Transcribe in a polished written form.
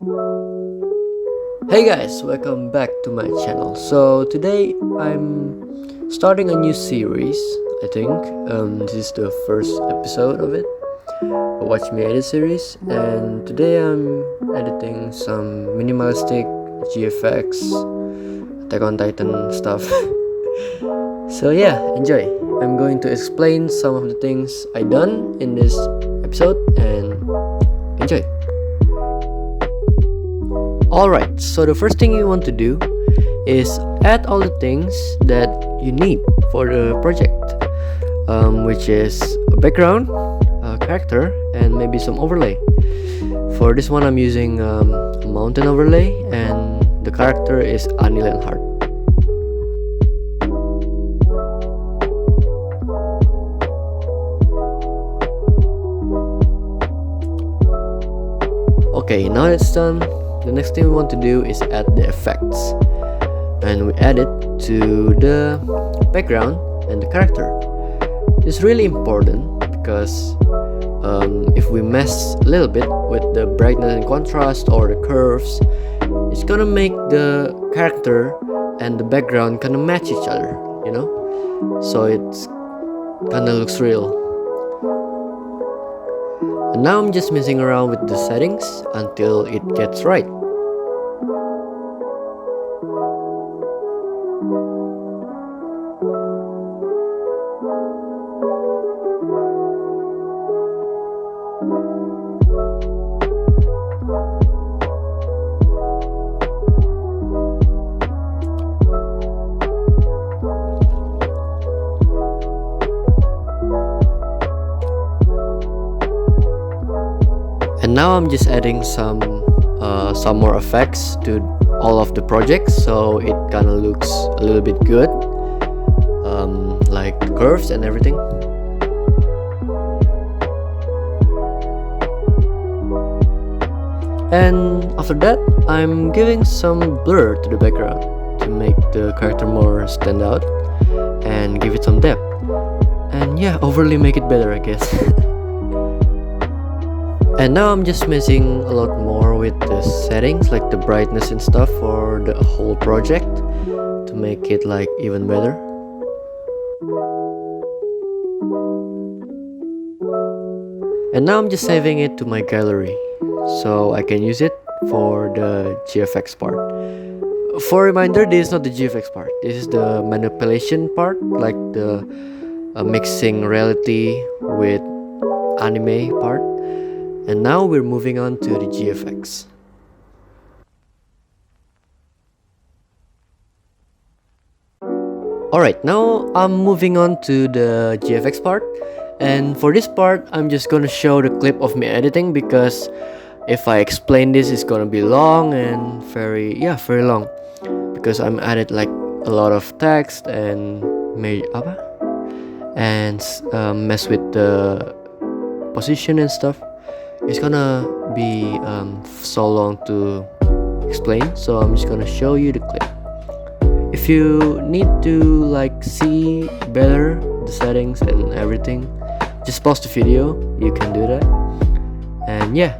Hey guys, welcome back to my channel. So today I'm starting a new series, I think. This is the first episode of it, a Watch Me Edit series, and today I'm editing some minimalistic GFX Attack on Titan stuff. So yeah, enjoy. I'm going to explain some of the things I done in this episode and enjoy. Alright, so the first thing you want to do is add all the things that you need for the project, which is a background, a character, and maybe some overlay. For this one I'm using a mountain overlay, and the character is Leonhart. Okay, now it's done. The next thing we want to do is add the effects, and we add it to the background and the character. It's really important because if we mess a little bit with the brightness and contrast or the curves, it's gonna make the character and the background kind of match each other, you know, so it's kind of looks real. And now I'm just messing around with the settings until it gets right. And now I'm just adding some more effects to all of the projects, so it kind of looks a little bit good, like curves and everything. And after that, I'm giving some blur to the background to make the character more stand out and give it some depth. And yeah, overly make it better, I guess. And now I'm just messing a lot more with the settings, like the brightness and stuff for the whole project to make it like even better. And now I'm just saving it to my gallery so I can use it for the GFX part. For a reminder, this is not the GFX part. This is the manipulation part, like the mixing reality with anime part. And now we're moving on to the GFX. Alright, now I'm moving on to the GFX part. And for this part, I'm just gonna show the clip of me editing, because if I explain this, it's gonna be long and very long. Because I'm added like a lot of text and mess with the position and stuff. It's gonna be so long to explain, so I'm just gonna show you the clip. If you need to like see better the settings and everything, just pause the video, you can do that. And yeah,